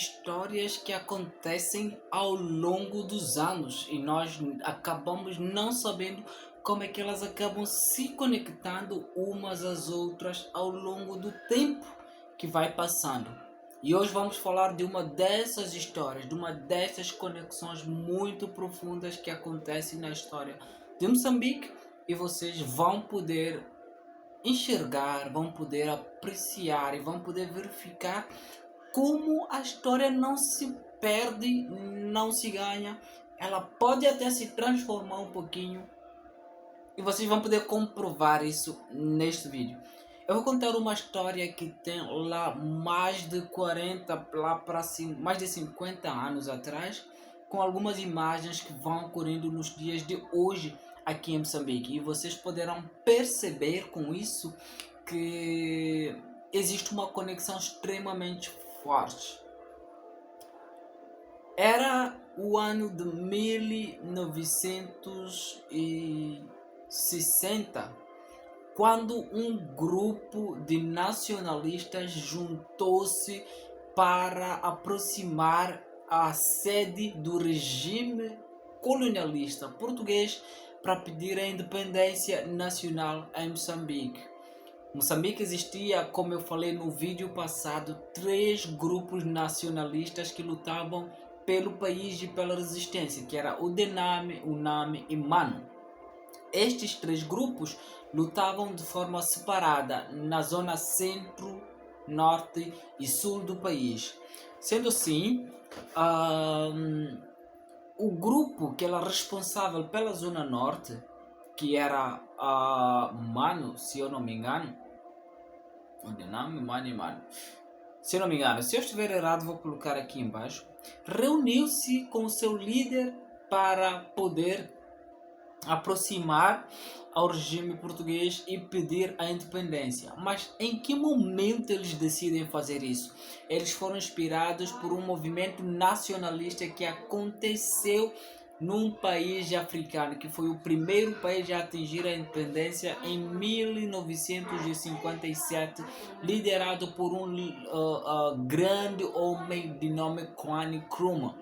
histórias que acontecem ao longo dos anos e nós acabamos não sabendo como é que elas acabam se conectando umas às outras ao longo do tempo que vai passando. E hoje vamos falar de uma dessas histórias, de uma dessas conexões muito profundas que acontecem na história de Moçambique, e vocês vão poder enxergar, vão poder apreciar e vão poder verificar como a história não se perde, não se ganha. Ela pode até se transformar um pouquinho e vocês vão poder comprovar isso neste vídeo. Eu vou contar uma história que tem lá mais de 40, lá para cima, mais de 50 anos atrás, com algumas imagens que vão ocorrendo nos dias de hoje aqui em Moçambique. E vocês poderão perceber com isso que existe uma conexão extremamente forte. Era o ano de 1960, quando um grupo de nacionalistas juntou-se para aproximar a sede do regime colonialista português para pedir a independência nacional em Moçambique. Moçambique existia, como eu falei no vídeo passado, 3 grupos nacionalistas que lutavam pelo país e pela resistência, que era o Dename, o Name e Mano. Estes 3 grupos lutavam de forma separada na zona centro, norte e sul do país. Sendo assim, o grupo que era responsável pela zona norte, que era Mano, se eu não me engano, Mano, se eu não me engano, se eu estiver errado vou colocar aqui embaixo, reuniu-se com o seu líder para poder aproximar ao regime português e pedir a independência. Mas em que momento eles decidem fazer isso? Eles foram inspirados por um movimento nacionalista que aconteceu num país africano, que foi o primeiro país a atingir a independência em 1957, liderado por um grande homem de nome Kwame Nkrumah.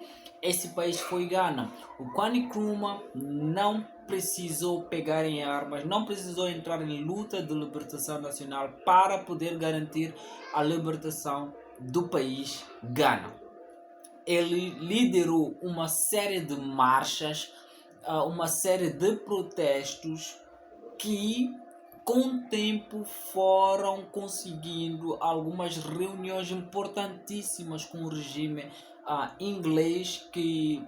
Esse país foi Ghana. O Kwame Nkrumah não precisou pegar em armas, não precisou entrar em luta de libertação nacional para poder garantir a libertação do país Ghana. Ele liderou uma série de marchas, uma série de protestos que com o tempo foram conseguindo algumas reuniões importantíssimas com o regime inglês que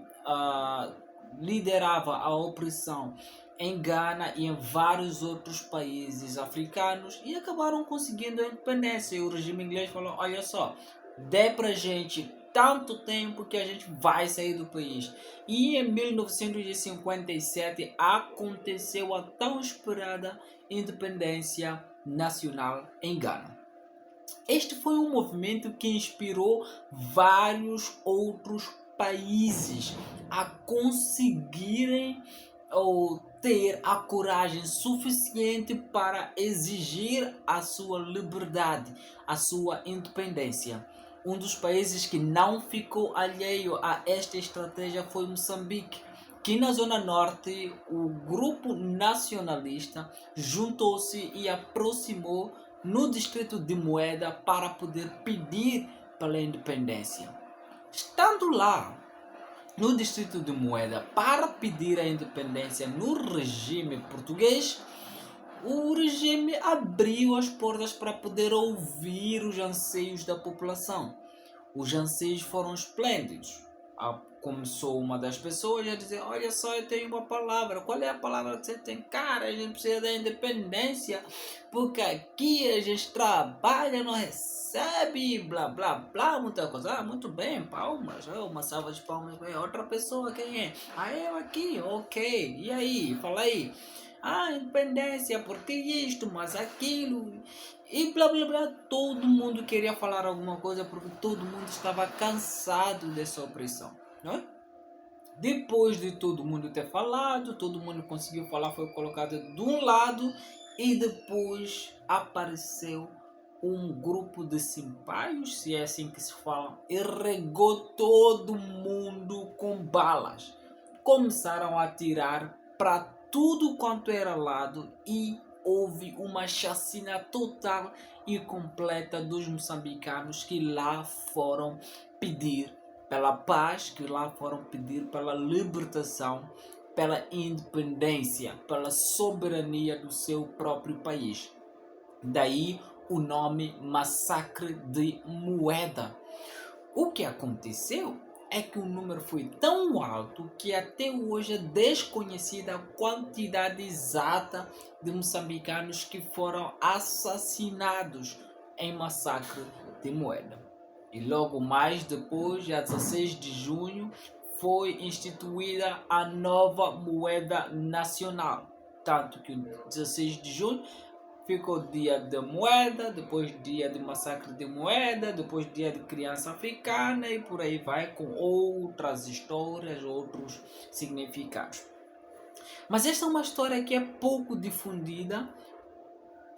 liderava a opressão em Ghana e em vários outros países africanos, e acabaram conseguindo a independência. E o regime inglês falou: olha só, dê pra gente tanto tempo que a gente vai sair do país. E em 1957 aconteceu a tão esperada independência nacional em Ghana. Este foi um movimento que inspirou vários outros países a conseguirem ou ter a coragem suficiente para exigir a sua liberdade, a sua independência. Um dos países que não ficou alheio a esta estratégia foi Moçambique, que na zona norte o grupo nacionalista juntou-se e aproximou no distrito de Moeda para poder pedir pela independência. Estando lá no distrito de Moeda para pedir a independência no regime português, o regime abriu as portas para poder ouvir os anseios da população. Os anseios foram esplêndidos. Começou uma das pessoas a dizer: olha só, eu tenho uma palavra. Qual é a palavra que você tem? Cara, a gente precisa da independência, porque aqui a gente trabalha, não recebe, blá blá blá, muita coisa. Muito bem, palmas, uma salva de palmas. Outra pessoa, quem é? Eu aqui, ok. E aí, fala aí. Independência, porque isto, mas aquilo, e blá blá blá. Todo mundo queria falar alguma coisa porque todo mundo estava cansado dessa opressão, não é? Depois de todo mundo ter falado, todo mundo conseguiu falar, foi colocado de um lado, e depois apareceu um grupo de simpaios, se é assim que se fala, e regou todo mundo com balas. Começaram a atirar para tudo quanto era lado e houve uma chacina total e completa dos moçambicanos que lá foram pedir pela paz, que lá foram pedir pela libertação, pela independência, pela soberania do seu próprio país. Daí o nome Massacre de Moeda. O que aconteceu é que o número foi tão alto que até hoje é desconhecida a quantidade exata de moçambicanos que foram assassinados em Massacre de Moeda. E logo mais depois, dia 16 de junho, foi instituída a nova moeda nacional. Tanto que o 16 de junho ficou dia da moeda, depois dia de massacre de moeda, depois dia de criança africana e por aí vai com outras histórias, outros significados. Mas esta é uma história que é pouco difundida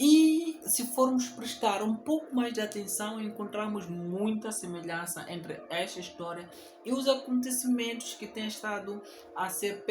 e se formos prestar um pouco mais de atenção, encontramos muita semelhança entre esta história e os acontecimentos que têm estado a ser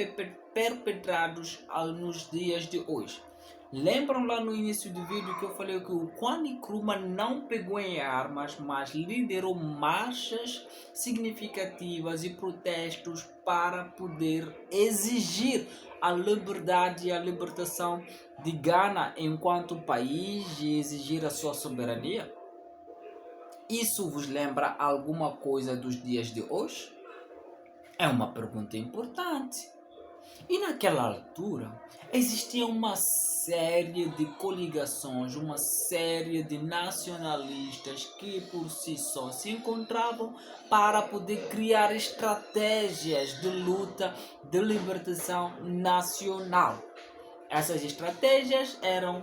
perpetrados nos dias de hoje. Lembram lá no início do vídeo que eu falei que o Kwame Nkrumah não pegou em armas, mas liderou marchas significativas e protestos para poder exigir a liberdade e a libertação de Ghana enquanto país e exigir a sua soberania? Isso vos lembra alguma coisa dos dias de hoje? É uma pergunta importante. E naquela altura existia uma série de coligações, uma série de nacionalistas que por si só se encontravam para poder criar estratégias de luta, de libertação nacional. Essas estratégias eram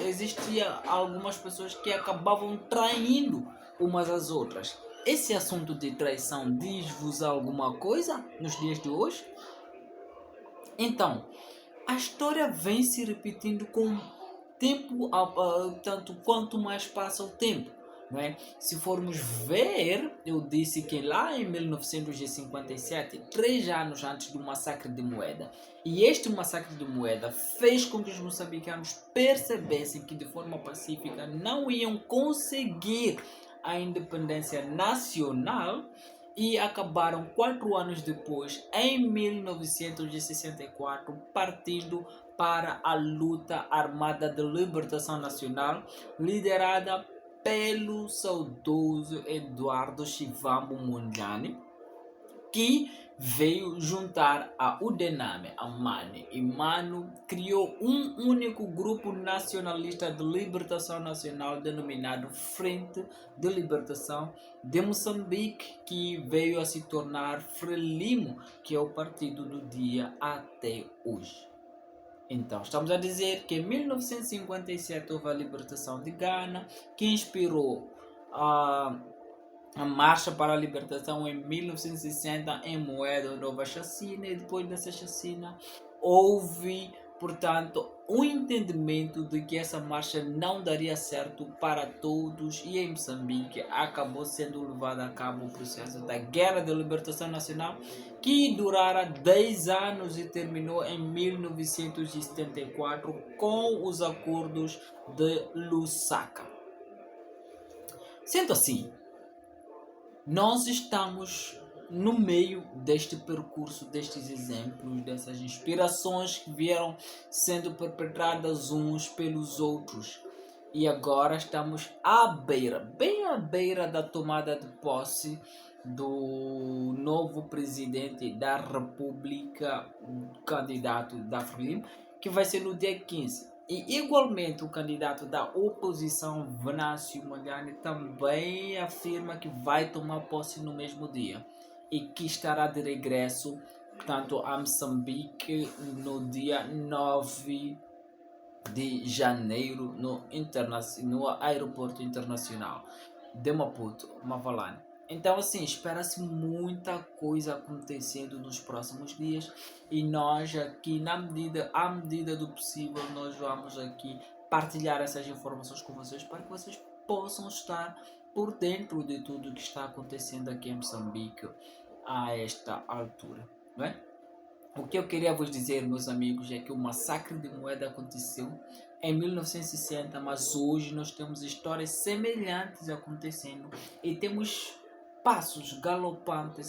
existia algumas pessoas que acabavam traindo umas às outras. Esse assunto de traição diz-vos alguma coisa nos dias de hoje? Então, a história vem se repetindo com tempo, tanto quanto mais passa o tempo. Não é? Se formos ver, eu disse que lá em 1957, 3 anos antes do massacre de Moeda, e este massacre de Moeda fez com que os moçambicanos percebessem que de forma pacífica não iam conseguir a independência nacional, e acabaram 4 anos depois, em 1964, partindo para a luta armada de libertação nacional, liderada pelo saudoso Eduardo Chivambo Mondlane, que veio juntar a Udename, a Mane e Mano, criou um único grupo nacionalista de libertação nacional denominado Frente de Libertação de Moçambique, que veio a se tornar Frelimo, que é o partido do dia até hoje. Então, estamos a dizer que em 1957 houve a libertação de Ghana, que inspirou a Marcha para a Libertação em 1960 em Moeda, nova chacina, e depois dessa chacina houve, portanto, um entendimento de que essa marcha não daria certo para todos e em Moçambique acabou sendo levado a cabo o processo da Guerra de Libertação Nacional, que durara 10 anos e terminou em 1974 com os acordos de Lusaka. Sendo assim, nós estamos no meio deste percurso, destes exemplos, dessas inspirações que vieram sendo perpetradas uns pelos outros. E agora estamos à beira, bem à beira da tomada de posse do novo presidente da República, candidato da Frelimo, que vai ser no dia 15. E igualmente o candidato da oposição, Venâncio Mondlane, também afirma que vai tomar posse no mesmo dia e que estará de regresso, portanto, a Moçambique no dia 9 de janeiro no aeroporto internacional de Maputo, Mavalane. Então, assim, espera-se muita coisa acontecendo nos próximos dias e nós aqui, à medida do possível, nós vamos aqui partilhar essas informações com vocês para que vocês possam estar por dentro de tudo que está acontecendo aqui em Moçambique a esta altura, não é? O que eu queria vos dizer, meus amigos, é que o massacre de Moeda aconteceu em 1960, mas hoje nós temos histórias semelhantes acontecendo e temos passos galopantes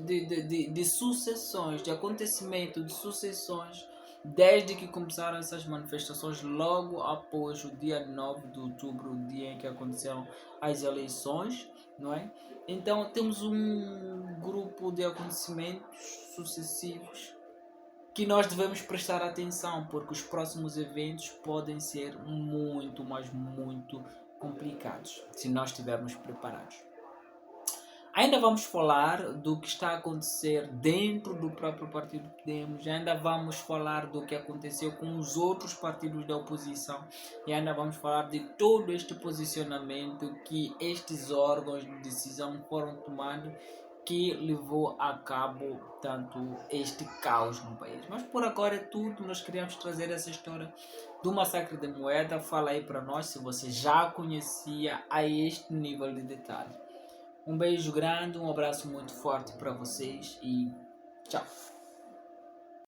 de sucessões, de acontecimento, de sucessões, desde que começaram essas manifestações logo após o dia 9 de outubro, o dia em que aconteceram as eleições, não é? Então temos um grupo de acontecimentos sucessivos que nós devemos prestar atenção, porque os próximos eventos podem ser muito, mas muito complicados, se nós estivermos preparados. Ainda vamos falar do que está a acontecer dentro do próprio partido Podemos, ainda vamos falar do que aconteceu com os outros partidos da oposição e ainda vamos falar de todo este posicionamento que estes órgãos de decisão foram tomados, que levou a cabo tanto este caos no país. Mas por agora é tudo. Nós queríamos trazer essa história do massacre de Moeda. Fala aí para nós se você já conhecia a este nível de detalhe. Um beijo grande, um abraço muito forte para vocês e tchau!